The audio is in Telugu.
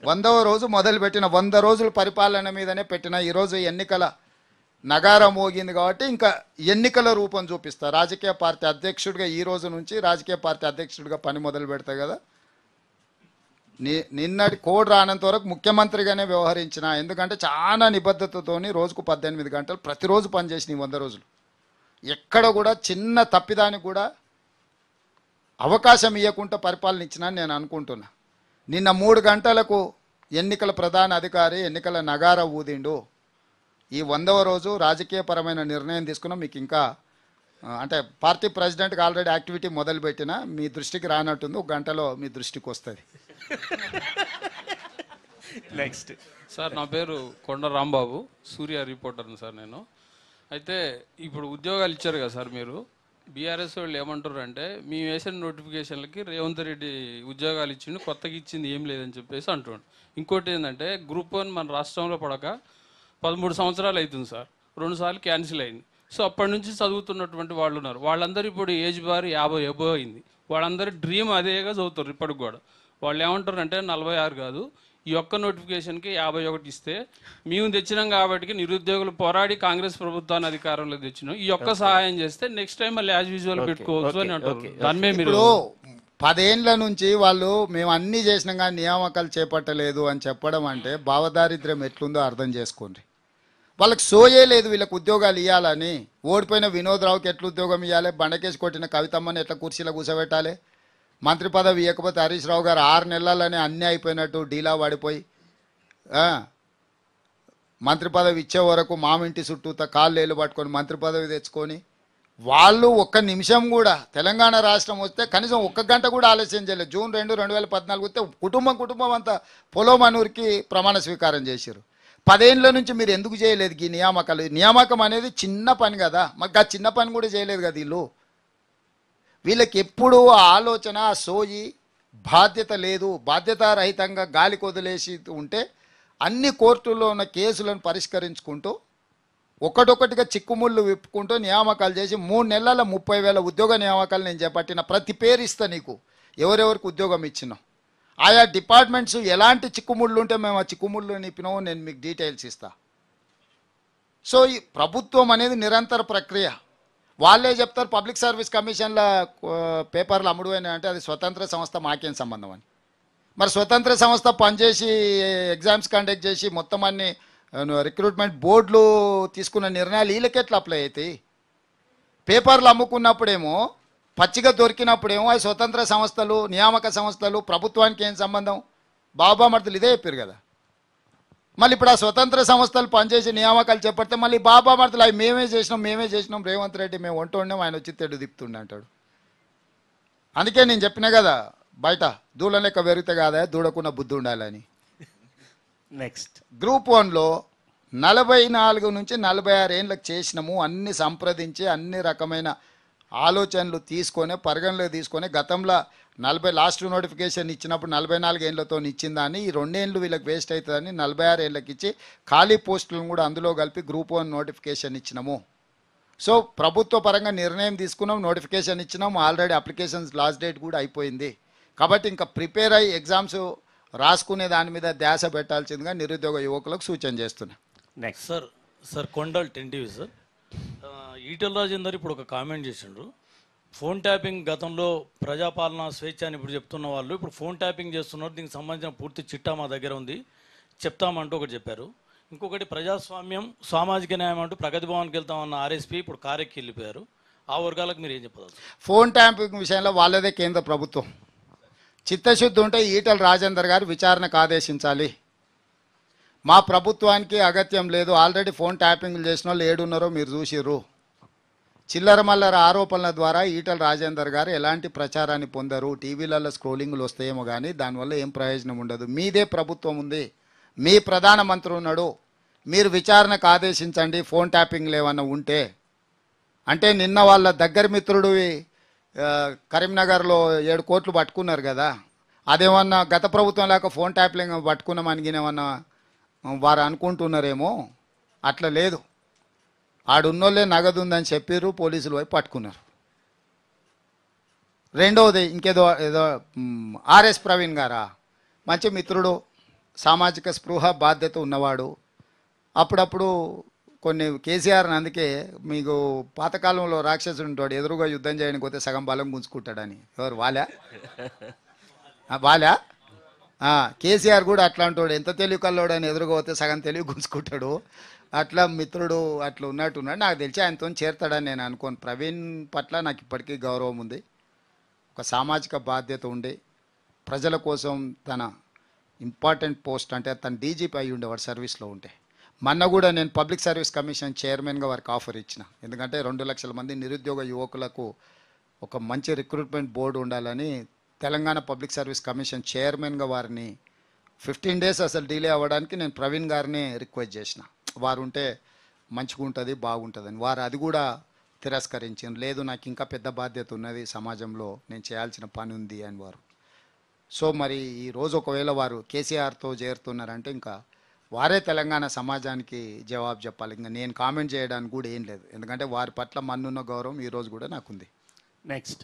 100వ రోజు మొదలుపెట్టిన 100 రోజుల పరిపాలన మీదనే పెట్టిన ఈరోజు ఎన్నికల నగారం మోగింది కాబట్టి ఇంకా ఎన్నికల రూపం చూపిస్తా. రాజకీయ పార్టీ అధ్యక్షుడిగా ఈ రోజు నుంచి రాజకీయ పార్టీ అధ్యక్షుడిగా పని మొదలు పెడతా కదా. నిన్నటి కోడ్ రానంత వరకు ముఖ్యమంత్రిగానే వ్యవహరించిన. ఎందుకంటే చాలా నిబద్ధతతోని రోజుకు 18 గంటలు ప్రతిరోజు పనిచేసిన ఈ 100 రోజులు. ఎక్కడ కూడా చిన్న తప్పిదానికి కూడా అవకాశం ఇవ్వకుండా పరిపాలన ఇచ్చినా నేను అనుకుంటున్నా. నిన్న 3 గంటలకు ఎన్నికల ప్రధాన అధికారి ఎన్నికల నగార ఊదిండు. ఈ 100వ రోజు రాజకీయపరమైన నిర్ణయం తీసుకున్నాం. మీకు ఇంకా అంటే పార్టీ ప్రెసిడెంట్కి ఆల్రెడీ యాక్టివిటీ మొదలుపెట్టిన, మీ దృష్టికి రానట్టుంది, 1 గంటలో మీ దృష్టికి వస్తుంది. నెక్స్ట్ సార్, నా పేరు కొండ రాంబాబు, సూర్య రిపోర్టర్ని సార్ నేను. అయితే ఇప్పుడు ఉద్యోగాలు ఇచ్చారు కదా సార్, మీరు బీఆర్ఎస్ వాళ్ళు ఏమంటారు అంటే మేము వేసిన నోటిఫికేషన్లకి రేవంత్ రెడ్డి ఉద్యోగాలు ఇచ్చిండు, కొత్తగా ఇచ్చింది ఏం లేదని చెప్పేసి అంటున్నాడు. ఇంకోటి ఏంటంటే గ్రూప్ 1 మన రాష్ట్రంలో పడక 13 సంవత్సరాలు అవుతుంది సార్, 2 సార్లు క్యాన్సిల్ అయింది. సో అప్పటి నుంచి చదువుతున్నటువంటి వాళ్ళు ఉన్నారు, వాళ్ళందరూ ఇప్పుడు ఏజ్ బార్ 50 ఎబో అయింది. వాళ్ళందరూ డ్రీమ్ అదేగా చదువుతారు ఇప్పటికి కూడా. వాళ్ళు ఏమంటారు అంటే 46 కాదు, ఈ ఒక్క నోటిఫికేషన్కి 51 ఇస్తే మేము తెచ్చినాం కాబట్టి నిరుద్యోగులు పోరాడి కాంగ్రెస్ ప్రభుత్వాన్ని అధికారంలో తెచ్చినాం, ఈ ఒక్క సహాయం చేస్తే నెక్స్ట్ టైం మళ్ళీ యాజ్ యూజువల్ పెట్టుకోవచ్చు అని అంటారు. దాని మీరు 10 ఏండ్ల నుంచి వాళ్ళు మేము అన్నీ చేసినాం కానీ నియామకాలు చేపట్టలేదు అని చెప్పడం అంటే భావదారిద్ర్యం ఎట్లుందో అర్థం చేసుకోండి. వాళ్ళకి సోయే లేదు వీళ్ళకి ఉద్యోగాలు ఇవ్వాలని. ఓడిపోయిన వినోద్ రావుకి ఎట్లా ఉద్యోగం ఇవ్వాలి, బండకేసి కొట్టిన కవితమ్మని ఎట్లా కుర్చీలో కూర్చోబెట్టాలి, మంత్రి పదవి ఇవ్వకపోతే హరీష్ రావు గారు 6 నెలలనే అన్నీ అయిపోయినట్టు డీలా పడిపోయి మంత్రి పదవి ఇచ్చే వరకు మామింటి చుట్టూ కాళ్ళు ఏళ్ళు పట్టుకొని మంత్రి పదవి తెచ్చుకొని వాళ్ళు 1 నిమిషం కూడా తెలంగాణ రాష్ట్రం వస్తే కనీసం 1 గంట కూడా ఆలస్యం చేయలేదు. జూన్ 2, 2014 వస్తే కుటుంబం అంతా పొలోమనూరుకి ప్రమాణ స్వీకారం చేశారు. 10 ఏండ్ల నుంచి మీరు ఎందుకు చేయలేదు ఈ నియామకాలు? నియామకం అనేది చిన్న పని కదా, మాకు ఆ చిన్న పని కూడా చేయలేదు కదా. వీళ్ళకి ఎప్పుడు ఆలోచన సోయి బాధ్యత లేదు. బాధ్యతారహితంగా గాలికి వదిలేసి ఉంటే అన్ని కోర్టుల్లో ఉన్న కేసులను పరిష్కరించుకుంటూ ఒకటొకటిగా చిక్కుముళ్ళు విప్పుకుంటూ నియామకాలు చేసి 3 నెలల 30,000 ఉద్యోగ నియామకాలు నేను చేపట్టిన. ప్రతి పేరు ఇస్తా నీకు, ఎవరెవరికి ఉద్యోగం ఇచ్చినాం, ఆయా డిపార్ట్మెంట్స్ ఎలాంటి చిక్కుముళ్ళు ఉంటే మేము ఆ చిక్కుముళ్ళు నిప్పినామో నేను మీకు డీటెయిల్స్ ఇస్తా. సో ఈ ప్రభుత్వం అనేది నిరంతర ప్రక్రియ. వాళ్ళే చెప్తారు పబ్లిక్ సర్వీస్ కమిషన్ల పేపర్లు అమ్ముడుపోయినా అంటే అది స్వతంత్ర సంస్థ, మాకేం సంబంధం అని. మరి స్వతంత్ర సంస్థ పనిచేసి ఎగ్జామ్స్ కండక్ట్ చేసి మొత్తం అన్ని రిక్రూట్మెంట్ బోర్డులు తీసుకున్న నిర్ణయాలు వీళ్ళకి ఎట్లా అప్లై అవుతాయి? పేపర్లు అమ్ముకున్నప్పుడేమో పచ్చిగా దొరికినప్పుడేమో అవి స్వతంత్ర సంస్థలు, నియామక సంస్థలు, ప్రభుత్వానికి ఏం సంబంధం? బాబామర్దులు ఇదే చెప్పారు కదా. మళ్ళీ ఇప్పుడు ఆ స్వతంత్ర సంస్థలు పనిచేసి నియామకాలు చేపడితే మళ్ళీ బాబామర్దులు అవి మేమే చేసినాం రేవంత్ రెడ్డి మేము వండున్నాం, ఆయన వచ్చి తెడ్డు తిప్పుతుండే అంటాడు. అందుకే నేను చెప్పినా కదా, బయట దూల లెక్క పెరిగితే కాదా దూడకున్న బుద్ధి ఉండాలని. నెక్స్ట్ గ్రూప్ 1లో 44 నుంచి 46 ఏండ్లకు చేసినాము. అన్ని సంప్రదించి అన్ని రకమైన ఆలోచనలు తీసుకొని పరిగణలోకి తీసుకొని గతంలో 40 లాస్ట్ నోటిఫికేషన్ ఇచ్చినప్పుడు 44 ఏండ్లతో ఇచ్చిందని ఈ 2 ఏండ్లు వీళ్ళకి వేస్ట్ అవుతుందని 46 ఏళ్ళకి ఇచ్చి ఖాళీ పోస్టులను కూడా అందులో కలిపి గ్రూప్ 1 నోటిఫికేషన్ ఇచ్చినాము. సో ప్రభుత్వ పరంగా నిర్ణయం తీసుకున్నాం, నోటిఫికేషన్ ఇచ్చినాం, ఆల్రెడీ అప్లికేషన్స్ లాస్ట్ డేట్ కూడా అయిపోయింది. కాబట్టి ఇంకా ప్రిపేర్ అయ్యి ఎగ్జామ్స్ రాసుకునే దాని మీద ధ్యాస పెట్టాల్సిందిగా నిరుద్యోగ యువకులకు సూచన చేస్తున్నా. Next sir Kondal 10 TV sir. Etela Rajender ఇప్పుడు ఒక కామెంట్ చేసిండ్రు, ఫోన్ ట్యాపింగ్ గతంలో ప్రజాపాలన స్వేచ్ఛ అని ఇప్పుడు చెప్తున్న వాళ్ళు ఇప్పుడు ఫోన్ ట్యాపింగ్ చేస్తున్నారు, దీనికి సంబంధించిన పూర్తి చిట్టా మా దగ్గర ఉంది చెప్తామంటూ ఒకటి చెప్పారు. ఇంకొకటి ప్రజాస్వామ్యం సామాజిక న్యాయం అంటూ ప్రగతి భవన్కి వెళ్తామన్న ఆర్ఎస్పీ ఇప్పుడు కారెక్కి వెళ్ళిపోయారు. ఆ వర్గాలకు మీరు ఏం చెప్పాలి? ఫోన్ ట్యాపింగ్ విషయంలో వాళ్ళదే కేంద్ర ప్రభుత్వం. చిత్తశుద్ధి ఉంటే ఈటెల రాజేందర్ గారు విచారణకు ఆదేశించాలి. మా ప్రభుత్వానికి అగత్యం లేదు. ఆల్రెడీ ఫోన్ ట్యాపింగ్లు చేసిన వాళ్ళు ఏడున్నారో మీరు చూసిర్రు. చిల్లర మల్లర ఆరోపణల ద్వారా ఈటెల రాజేందర్ గారు ఎలాంటి ప్రచారాన్ని పొందరు. టీవీలలో స్క్రోలింగ్లు వస్తాయేమో కానీ దానివల్ల ఏం ప్రయోజనం ఉండదు. మీదే ప్రభుత్వం ఉంది, మీ ప్రధానమంత్రి ఉన్నాడు, మీరు విచారణకు ఆదేశించండి ఫోన్ ట్యాపింగ్లు ఏమన్నా ఉంటే. అంటే నిన్న వాళ్ళ దగ్గర మిత్రుడు కరీంనగర్లో 7 కోట్లు పట్టుకున్నారు కదా, అదేమన్నా గత ప్రభుత్వం లేక ఫోన్ ట్యాపింగ్ పట్టుకున్నామని ఏమన్నా వారు అనుకుంటున్నారేమో. అట్లా లేదు, ఆడున్నోళ్ళే నగదు ఉందని చెప్పారు, పోలీసులు పోయి పట్టుకున్నారు. రెండవది ఇంకేదో ఆర్ఎస్ ప్రవీణ్ గారా, మంచి మిత్రుడు, సామాజిక స్పృహ బాధ్యత ఉన్నవాడు. అప్పుడప్పుడు కొన్ని కేసీఆర్ని అందుకే మీకు పాతకాలంలో రాక్షసుడు ఉంటాడు, ఎదురుగా యుద్ధం చేయడానికి పోతే సగం బలం గుంజుకుంటాడని. ఎవరు వాలా? వాలా? కేసీఆర్ కూడా అట్లాంటి వాడు, ఎంత తెలివి కల్లోడని ఎదురుగా పోతే సగం తెలివి గుంజుకుంటాడు. అట్లా మిత్రుడు అట్లా ఉన్నట్టున్నాడు. నాకు తెలిసి ఆయనతో చేరుతాడని నేను అనుకోను. ప్రవీణ్ పట్ల నాకు ఇప్పటికీ గౌరవం ఉంది. ఒక సామాజిక బాధ్యత ఉండి ప్రజల కోసం తన ఇంపార్టెంట్ పోస్ట్ అంటే తన డీజీపీ అయి ఉండేవాడు సర్వీస్లో ఉంటే. మొన్న కూడా నేను పబ్లిక్ సర్వీస్ కమిషన్ చైర్మన్గా వారికి ఆఫర్ ఇచ్చిన. ఎందుకంటే 2 లక్షల మంది నిరుద్యోగ యువకులకు ఒక మంచి రిక్రూట్మెంట్ బోర్డు ఉండాలని తెలంగాణ పబ్లిక్ సర్వీస్ కమిషన్ చైర్మన్గా వారిని 15 డేస్ అసలు డిలే అవ్వడానికి నేను ప్రవీణ్ గారిని రిక్వెస్ట్ చేసిన. వారు ఉంటే మంచిగా ఉంటుంది, బాగుంటుందని. వారు అది కూడా తిరస్కరించారు. లేదు, నాకు ఇంకా పెద్ద బాధ్యత ఉన్నది, సమాజంలో నేను చేయాల్సిన పని ఉంది అని వారు. సో మరి ఈరోజు ఒకవేళ వారు కేసీఆర్తో చేరుతున్నారంటే ఇంకా వారే తెలంగాణ సమాజానికి జవాబు చెప్పాలి. ఇంకా నేను కామెంట్ చేయడానికి కూడా ఏం లేదు. ఎందుకంటే వారి పట్ల మన్నున్న గౌరవం ఈరోజు కూడా నాకుంది. నెక్స్ట్